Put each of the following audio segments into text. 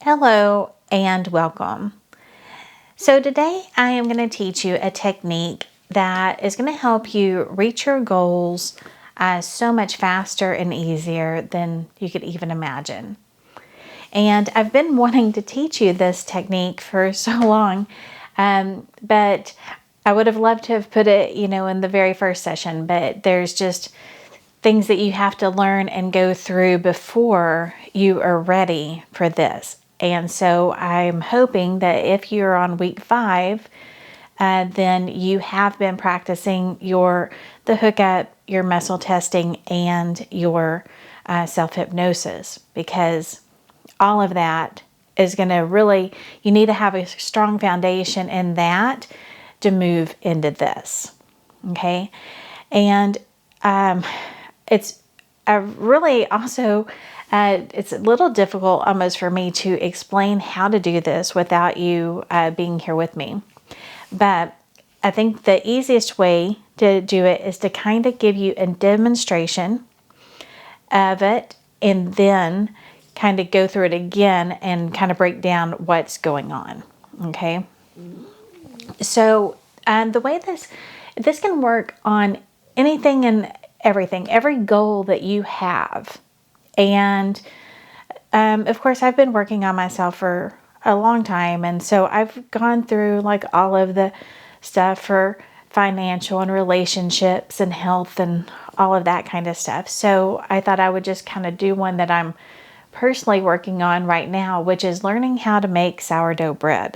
Hello and welcome. So today I am going to teach you a technique that is going to help you reach your goals so much faster and easier than you could even imagine. And I've been wanting to teach you this technique for so long, but I would have loved to have put it, in the very first session, but there's just things that you have to learn and go through before you are ready for this. And so I'm hoping that if you're on week 5, then you have been practicing the hookup, your muscle testing, and your self-hypnosis, because all of that is going to really, you need to have a strong foundation in that to move into this. Okay. And it's really also, it's a little difficult almost for me to explain how to do this without you being here with me. But I think the easiest way to do it is to kind of give you a demonstration of it and then kind of go through it again and kind of break down what's going on. Okay. So, the way this can work on anything and everything, every goal that you have. And of course, I've been working on myself for a long time. And so I've gone through like all of the stuff for financial and relationships and health and all of that kind of stuff. So I thought I would just kind of do one that I'm personally working on right now, which is learning how to make sourdough bread.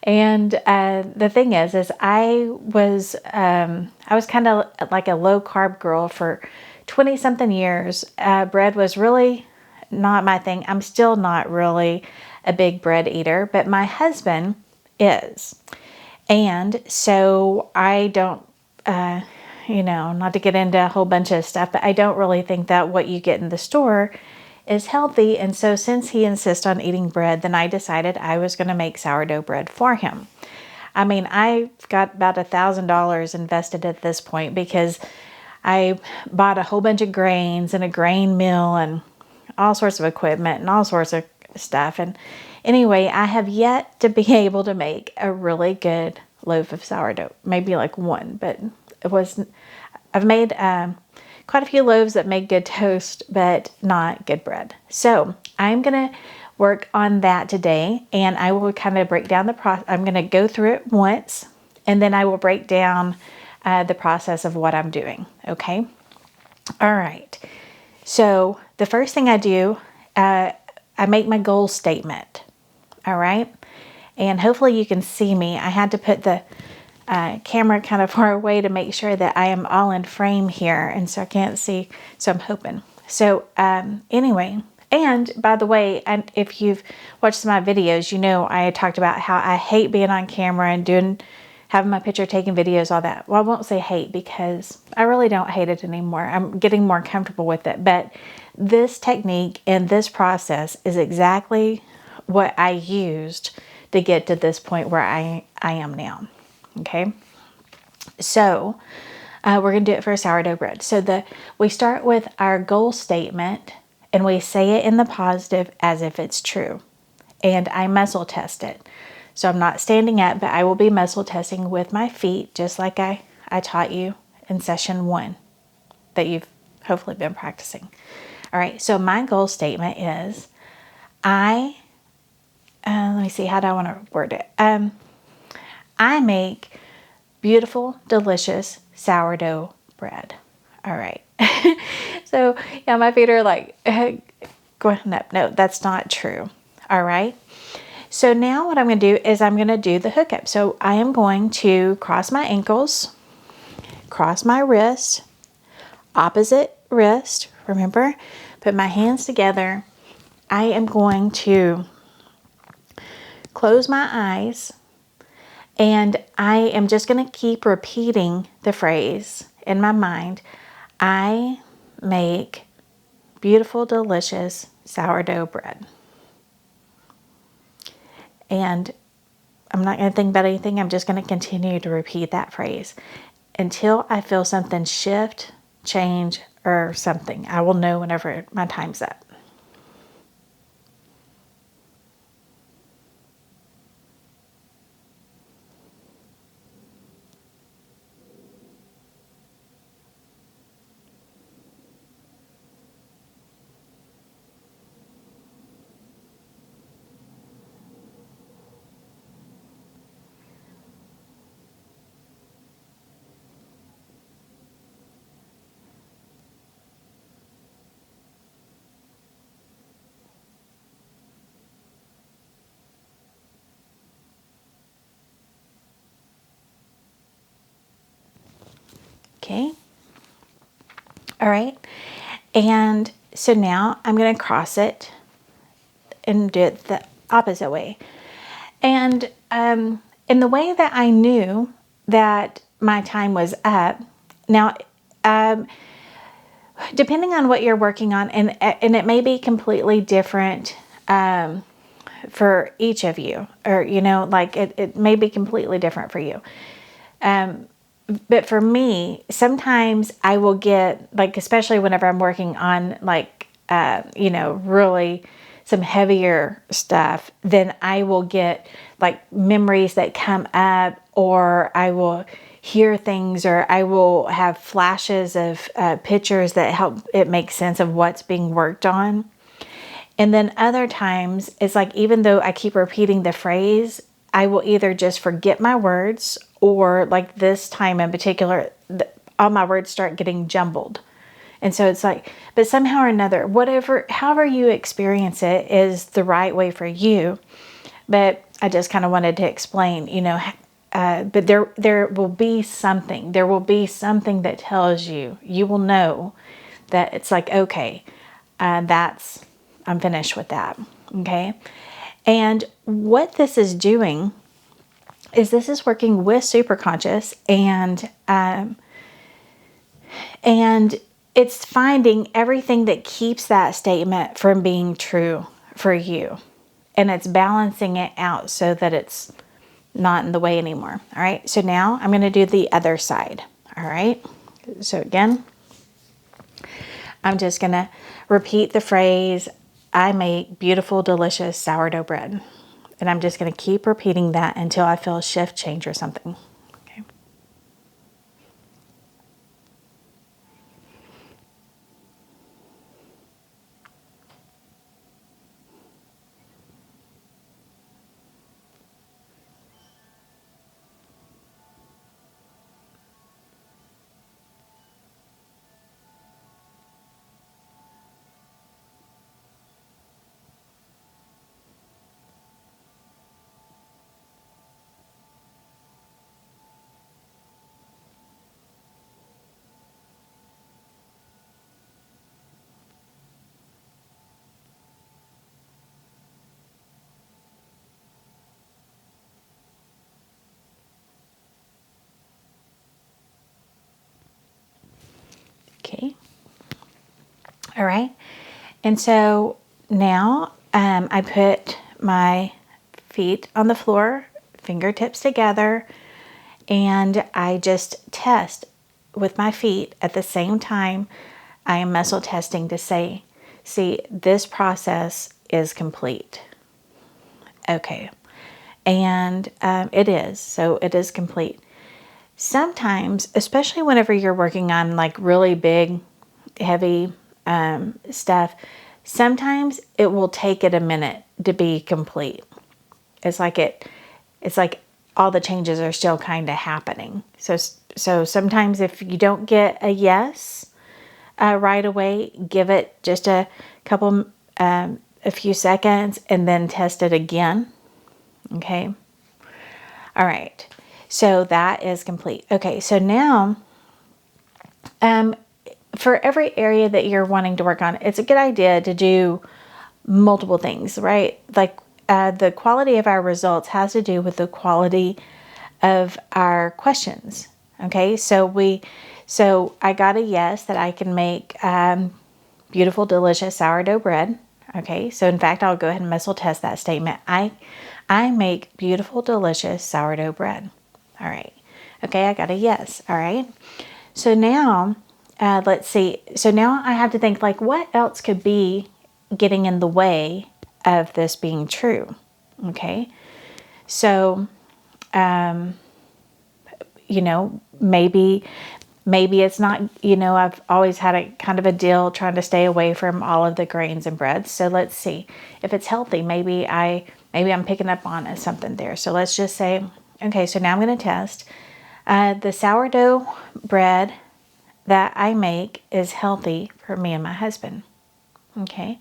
And the thing is I was kind of like a low carb girl for 20 something years. Bread was really not my thing. I'm still not really a big bread eater, but my husband is. And so I don't, not to get into a whole bunch of stuff, but I don't really think that what you get in the store is healthy. And so since he insists on eating bread, then I decided I was going to make sourdough bread for him. I mean, I've got about $1,000 invested at this point because I bought a whole bunch of grains and a grain mill and all sorts of equipment and all sorts of stuff. And anyway, I have yet to be able to make a really good loaf of sourdough. Maybe like one, but I've made quite a few loaves that make good toast, but not good bread. So I'm going to work on that today, and I will kind of break down the process. I'm going to go through it once, and then I will break down the process of what I'm doing. Okay. All right. So the first thing I do, I make my goal statement. All right. And hopefully you can see me. I had to put the camera kind of far away to make sure that I am all in frame here, and so I can't see, so I'm hoping. So anyway, and by the way, if you've watched my videos, you know I talked about how I hate being on camera and having my picture taking videos, all that. Well, I won't say hate because I really don't hate it anymore. I'm getting more comfortable with it, but this technique and this process is exactly what I used to get to this point where I am now. Okay, so we're going to do it for sourdough bread. So we start with our goal statement, and we say it in the positive as if it's true. And I muscle test it. So I'm not standing up, but I will be muscle testing with my feet, just like I taught you in session 1 that you've hopefully been practicing. All right, so my goal statement is let me see, how do I want to word it? I make beautiful, delicious sourdough bread. All right. So, yeah, my feet are like going up. No, that's not true. All right. So now what I'm going to do is I'm going to do the hookup. So I am going to cross my ankles, cross my wrist, opposite wrist. Remember, put my hands together. I am going to close my eyes. And I am just going to keep repeating the phrase in my mind. I make beautiful, delicious sourdough bread. And I'm not going to think about anything. I'm just going to continue to repeat that phrase until I feel something shift, change, or something. I will know whenever my time's up. Okay. All right. And so now I'm going to cross it and do it the opposite way. And in the way that I knew that my time was up, now, depending on what you're working on, and it may be completely different for each of you, or, like it may be completely different for you. But for me, sometimes I will get, like, especially whenever I'm working on, like, really some heavier stuff, then I will get, like, memories that come up, or I will hear things, or I will have flashes of pictures that help it make sense of what's being worked on. And then other times, it's like, even though I keep repeating the phrase, I will either just forget my words, or, like this time in particular, all my words start getting jumbled. And so it's like, but somehow or another, however you experience it is the right way for you. But I just kind of wanted to explain, but there will be something that tells you will know that it's like, okay, I'm finished with that. Okay. And what this is doing is this is working with superconscious, and it's finding everything that keeps that statement from being true for you. And it's balancing it out so that it's not in the way anymore. All right. So now I'm going to do the other side. All right. So again, I'm just going to repeat the phrase, I make beautiful, delicious sourdough bread. And I'm just going to keep repeating that until I feel a shift, change, or something. Okay. Okay. All right. And so now I put my feet on the floor, fingertips together, and I just test with my feet at the same time. I am muscle testing to say, see, this process is complete. Okay. And it is. So it is complete. Sometimes, especially whenever you're working on like really big, heavy stuff, sometimes it will take it a minute to be complete. It's like all the changes are still kind of happening. So sometimes if you don't get a yes right away, give it just a few seconds and then test it again. Okay. All right. So that is complete. Okay. So now, for every area that you're wanting to work on, it's a good idea to do multiple things, right? Like the quality of our results has to do with the quality of our questions. Okay, so I got a yes that I can make beautiful, delicious sourdough bread. Okay, so in fact, I'll go ahead and muscle test that statement. I make beautiful, delicious sourdough bread. All right. Okay, I got a yes. All right. So now, let's see. So now I have to think, like, what else could be getting in the way of this being true? Okay. So, maybe it's not, I've always had a kind of a deal trying to stay away from all of the grains and breads. So let's see if it's healthy. Maybe I'm picking up on something there. So let's just say, okay, so now I'm going to test. The sourdough bread that I make is healthy for me and my husband. Okay,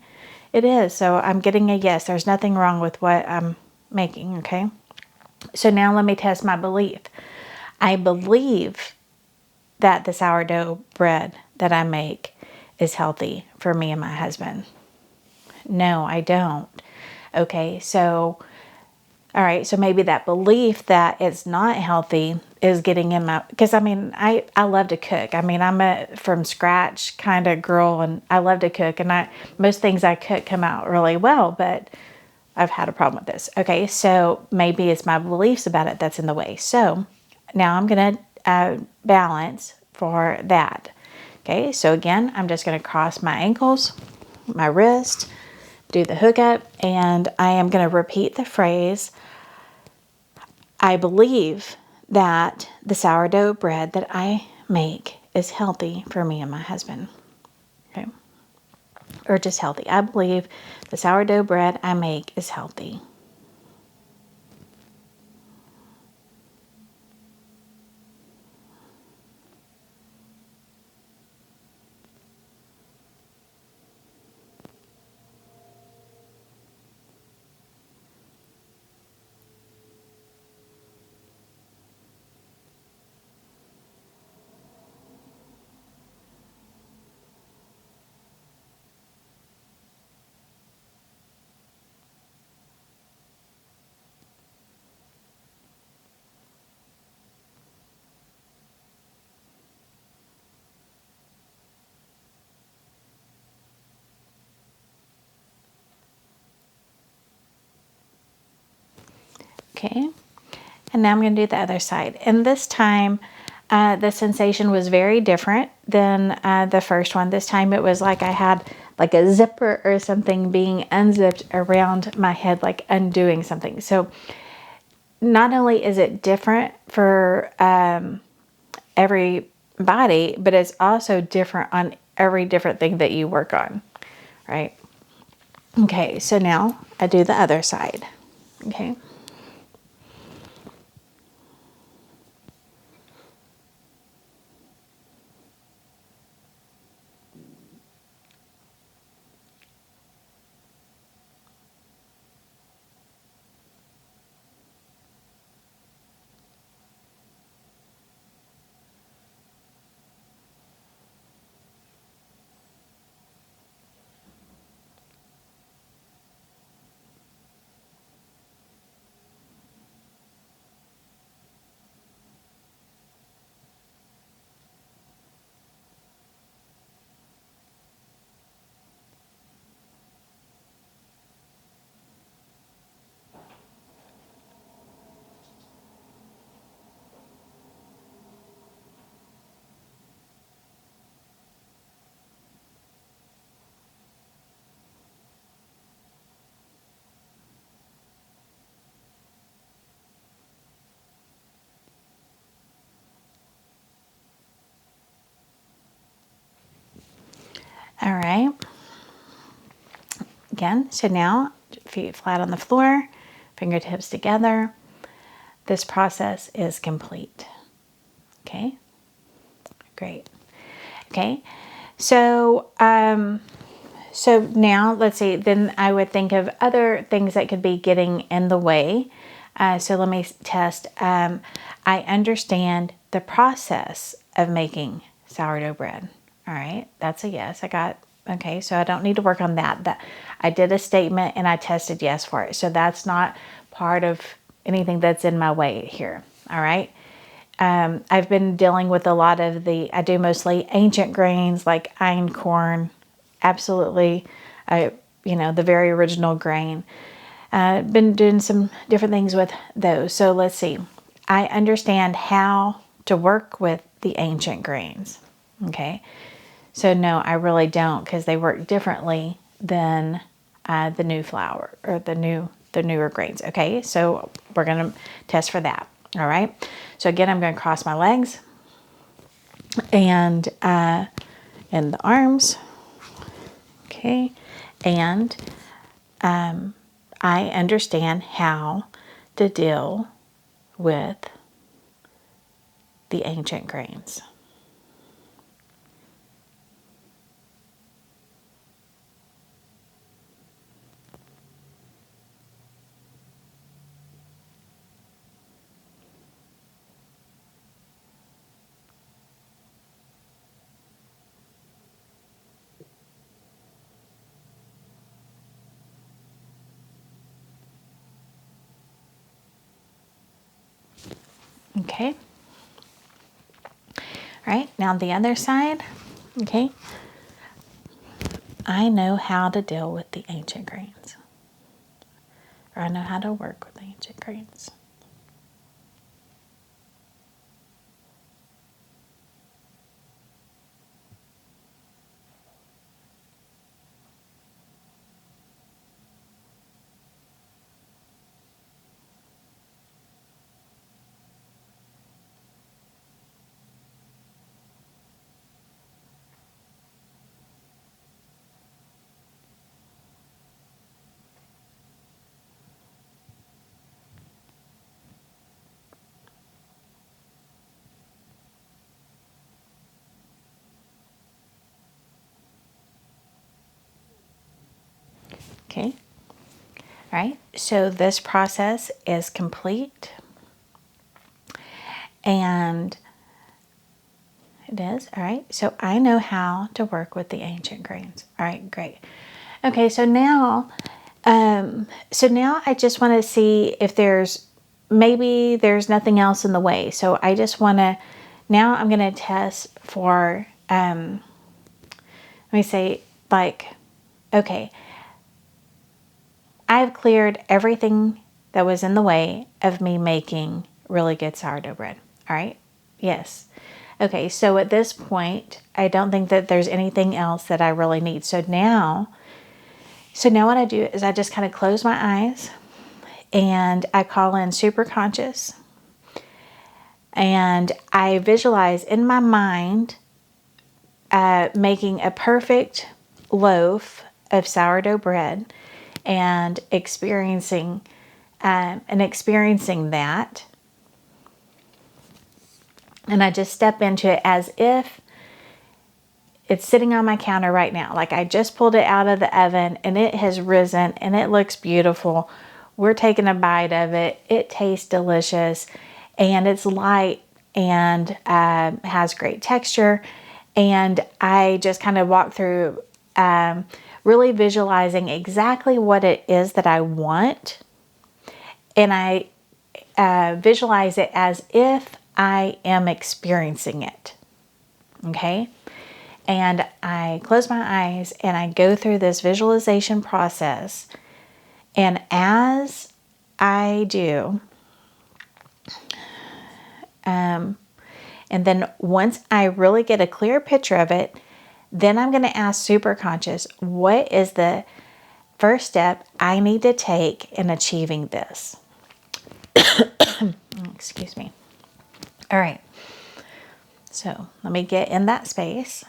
it is. So I'm getting a yes. There's nothing wrong with what I'm making. Okay, so now let me test my belief. I believe that the sourdough bread that I make is healthy for me and my husband? No, I don't. Okay, so, all right, so maybe that belief that it's not healthy is getting in my, because I mean, I love to cook. I mean, I'm a from scratch kind of girl, and I love to cook, and most things I cook come out really well, but I've had a problem with this. Okay, so maybe it's my beliefs about it that's in the way. So now I'm going to balance for that. Okay, so again, I'm just going to cross my ankles, my wrist, do the hookup, and I am going to repeat the phrase, I believe that the sourdough bread that I make is healthy for me and my husband. Okay, or just healthy. I believe the sourdough bread I make is healthy. Okay, and now I'm going to do the other side. And this time, the sensation was very different than the first one. This time it was like I had like a zipper or something being unzipped around my head, like undoing something. So not only is it different for every body, but it's also different on every different thing that you work on, right? Okay, so now I do the other side. Okay. All right. Again, so now feet flat on the floor, fingertips together. This process is complete. Okay, great. Okay, so so now let's see. Then I would think of other things that could be getting in the way. So let me test. I understand the process of making sourdough bread. All right, that's a yes. I got, okay, so I don't need to work on that. That I did a statement and I tested yes for it. So that's not part of anything that's in my way here. All right. I've been dealing with a lot of I do mostly ancient grains like einkorn, absolutely, the very original grain. Been doing some different things with those. So let's see. I understand how to work with the ancient grains. Okay. So no, I really don't, because they work differently than the new flour or the newer grains. Okay. So we're going to test for that. All right. So again, I'm going to cross my legs and in the arms. Okay. And I understand how to deal with the ancient grains. Okay. All right, now the other side. Okay. I know how to deal with the ancient grains, or I know how to work with the ancient grains. Okay. All right, so this process is complete, and it is. All right, so I know how to work with the ancient grains. All right, great. Okay, so now I just want to see if maybe there's nothing else in the way. So I just want to, now I'm going to test for, let me say, like, okay, I've cleared everything that was in the way of me making really good sourdough bread. All right. Yes. Okay. So at this point, I don't think that there's anything else that I really need. So now what I do is I just kind of close my eyes and I call in super conscious, and I visualize in my mind making a perfect loaf of sourdough bread and experiencing that. And I just step into it as if it's sitting on my counter right now. Like I just pulled it out of the oven and it has risen and it looks beautiful. We're taking a bite of it. It tastes delicious and it's light and has great texture. And I just kind of walk through really visualizing exactly what it is that I want. And I visualize it as if I am experiencing it. Okay. And I close my eyes and I go through this visualization process. And as I do, and then once I really get a clear picture of it, then I'm going to ask Superconscious, what is the first step I need to take in achieving this? Excuse me. All right. So let me get in that space.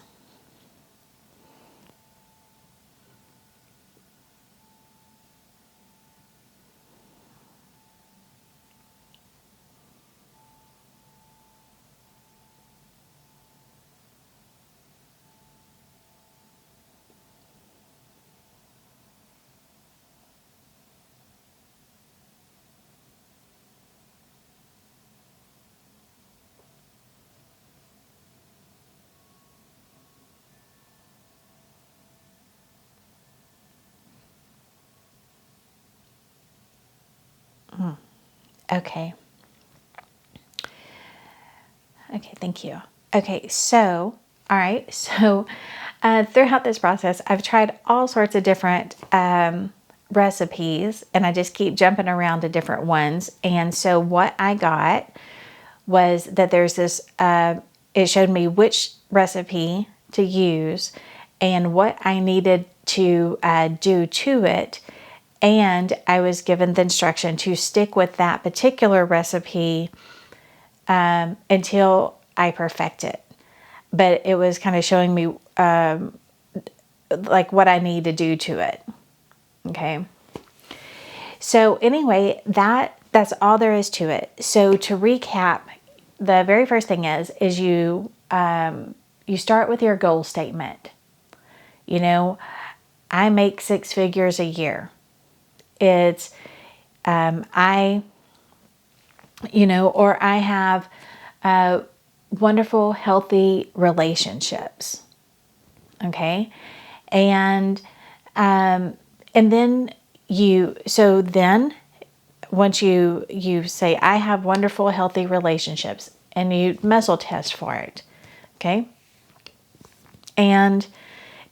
Okay. Okay, thank you. Okay, so, all right, so throughout this process, I've tried all sorts of different recipes and I just keep jumping around to different ones. And so, what I got was that there's this, it showed me which recipe to use and what I needed to do to it. And I was given the instruction to stick with that particular recipe until I perfect it. But it was kind of showing me like what I need to do to it. Okay. So anyway, that's all there is to it. So to recap, the very first thing is you you start with your goal statement. You know, I make 6 figures a year. It's I or I have wonderful, healthy relationships. Okay. And then then once you say, I have wonderful, healthy relationships, and you muscle test for it, okay? And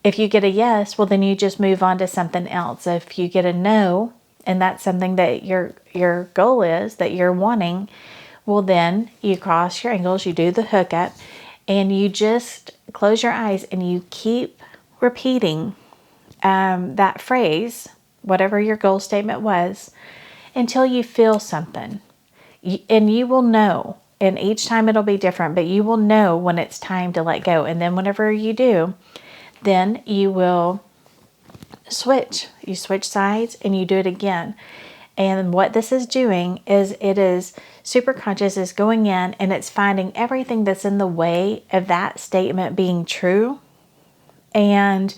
if you get a yes, well, then you just move on to something else. If you get a no, and that's something that your goal is, that you're wanting, well, then you cross your ankles, you do the hookup, and you just close your eyes and you keep repeating that phrase, whatever your goal statement was, until you feel something. And you will know, and each time it'll be different, but you will know when it's time to let go. And then whenever you do, then you will switch. You switch sides and you do it again. And what this is doing is superconscious is going in and it's finding everything that's in the way of that statement being true and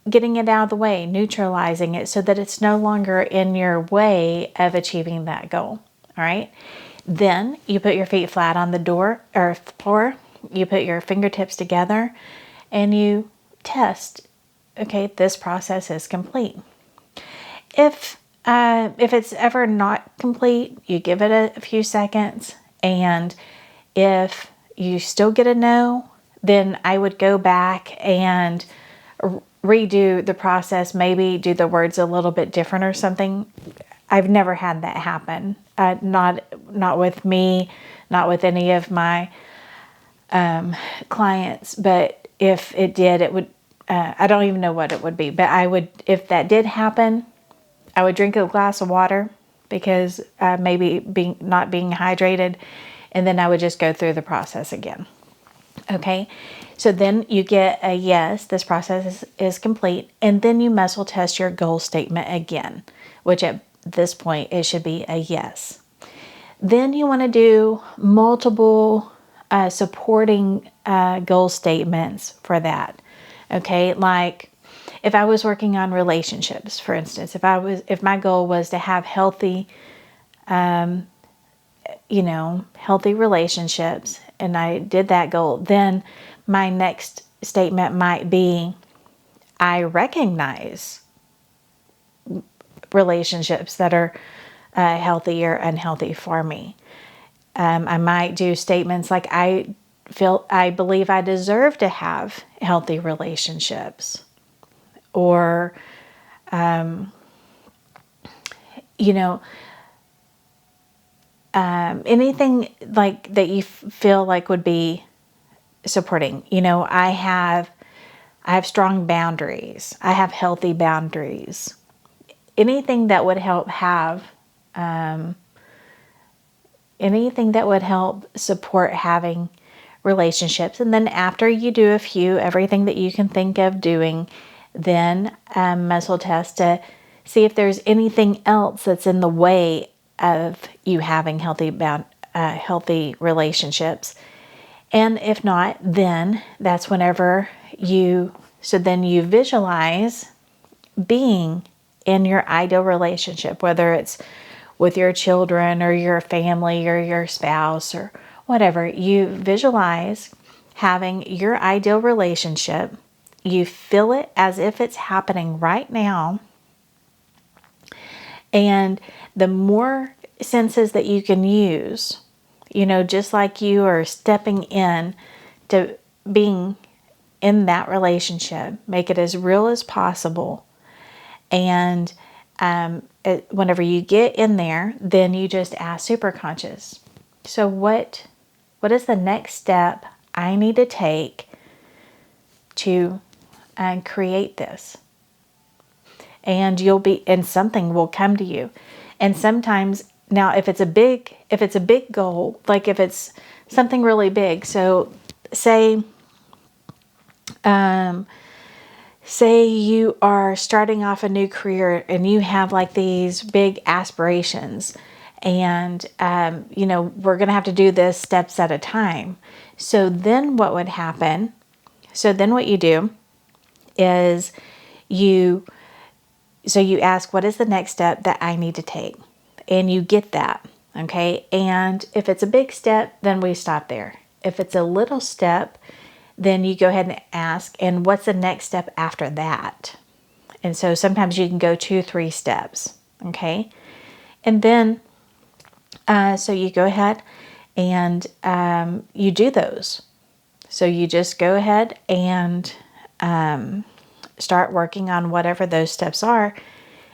getting it out of the way, neutralizing it so that it's no longer in your way of achieving that goal. All right. Then you put your feet flat on the door or floor. You put your fingertips together and you test. Okay, this process is complete. If it's ever not complete, you give it a few seconds, and if you still get a no, then I would go back and redo the process, maybe do the words a little bit different or something. I've never had that happen. Not with me, not with any of my clients, but if it did, it would, I don't even know what it would be, but I would, if that did happen, I would drink a glass of water because maybe not being hydrated, and then I would just go through the process again. Okay, so then you get a yes, this process is complete, and then you muscle test your goal statement again, which at this point it should be a yes. Then you want to do multiple supporting goal statements for that. Okay, like if I was working on relationships, for instance, if my goal was to have healthy relationships, and I did that goal, then my next statement might be, I recognize relationships that are healthy or unhealthy for me. I might do statements like, I believe I deserve to have healthy relationships, or anything like that you feel like would be supporting. I have strong boundaries. I have healthy boundaries. Anything that would help support having relationships. And then after you do a few, everything that you can think of doing, then muscle test to see if there's anything else that's in the way of you having healthy relationships. And if not, then that's whenever then you visualize being in your ideal relationship, whether it's with your children or your family or your spouse or whatever. You visualize having your ideal relationship. You feel it as if it's happening right now. And the more senses that you can use, just like you are stepping in to being in that relationship, make it as real as possible. And whenever you get in there, then you just ask superconscious, so what is the next step I need to take to create this? And something will come to you. And sometimes, now if it's a big goal, like if it's something really big, so say you are starting off a new career and you have like these big aspirations, and we're going to have to do this steps at a time. So then what would happen? So then what you do is you ask, what is the next step that I need to take? And you get that. Okay. And if it's a big step, then we stop there. If it's a little step, then you go ahead and ask, and what's the next step after that? And so sometimes you can go 2-3 steps. Okay. And then, so you go ahead and you do those. So you just go ahead and start working on whatever those steps are,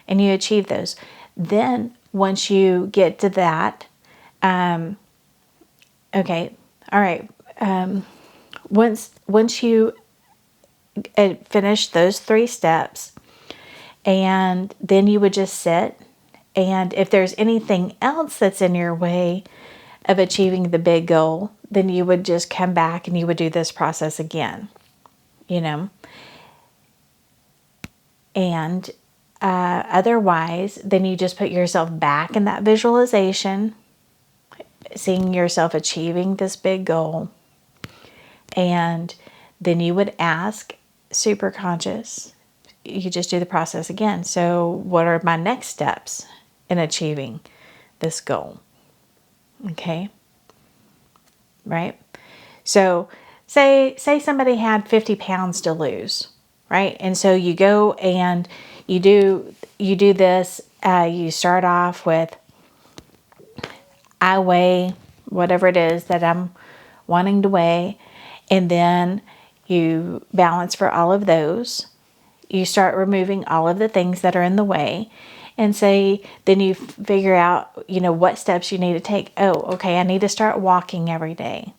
and you achieve those. Then once you get to that, okay, all right. Once you finish those 3 steps, and then you would just sit, and if there's anything else that's in your way of achieving the big goal, then you would just come back and you would do this process again, you know. And otherwise, then you just put yourself back in that visualization, seeing yourself achieving this big goal. And then you would ask superconscious, you just do the process again. So what are my next steps in achieving this goal? Okay. Right. So say somebody had 50 pounds to lose, right? And so you go and you do this. You start off with, I weigh whatever it is that I'm wanting to weigh, and then you balance for all of those. You start removing all of the things that are in the way, and then you figure out, what steps you need to take. Oh, okay, I need to start walking every day.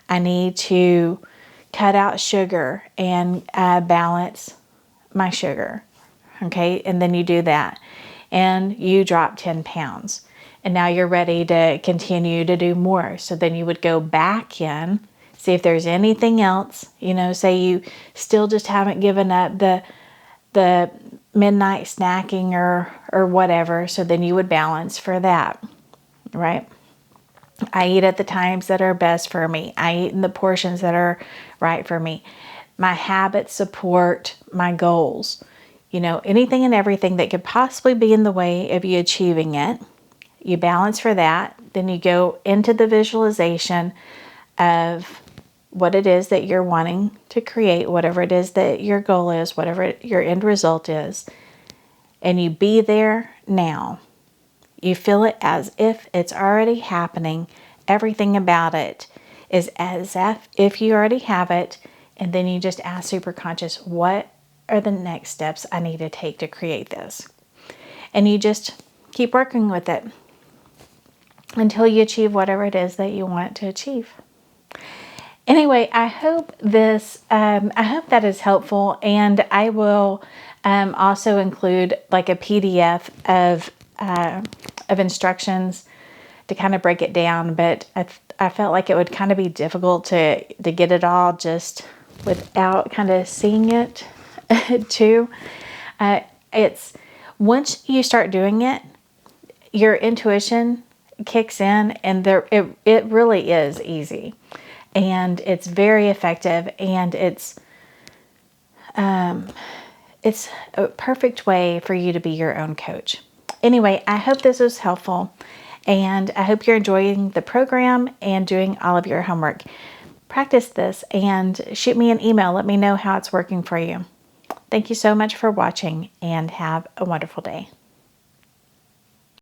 I need to cut out sugar and balance my sugar. Okay, and then you do that, and you drop 10 pounds. And now you're ready to continue to do more. So then you would go back in, see if there's anything else. Say you still just haven't given up the midnight snacking or whatever. So then you would balance for that, right? I eat at the times that are best for me. I eat in the portions that are right for me. My habits support my goals. Anything and everything that could possibly be in the way of you achieving it. You balance for that. Then you go into the visualization of what it is that you're wanting to create, whatever it is that your goal is, whatever your end result is. And you be there now. You feel it as if it's already happening. Everything about it is as if you already have it. And then you just ask superconscious, what are the next steps I need to take to create this? And you just keep working with it until you achieve whatever it is that you want to achieve. Anyway, I hope that is helpful, and I will also include like a PDF of instructions to kind of break it down. But I felt like it would kind of be difficult to get it all just without kind of seeing it too. It's once you start doing it, your intuition kicks in, and it really is easy, and it's very effective, and it's a perfect way for you to be your own coach. Anyway, I hope this was helpful, and I hope you're enjoying the program and doing all of your homework. Practice this and shoot me an email. Let me know how it's working for you. Thank you so much for watching, and have a wonderful day.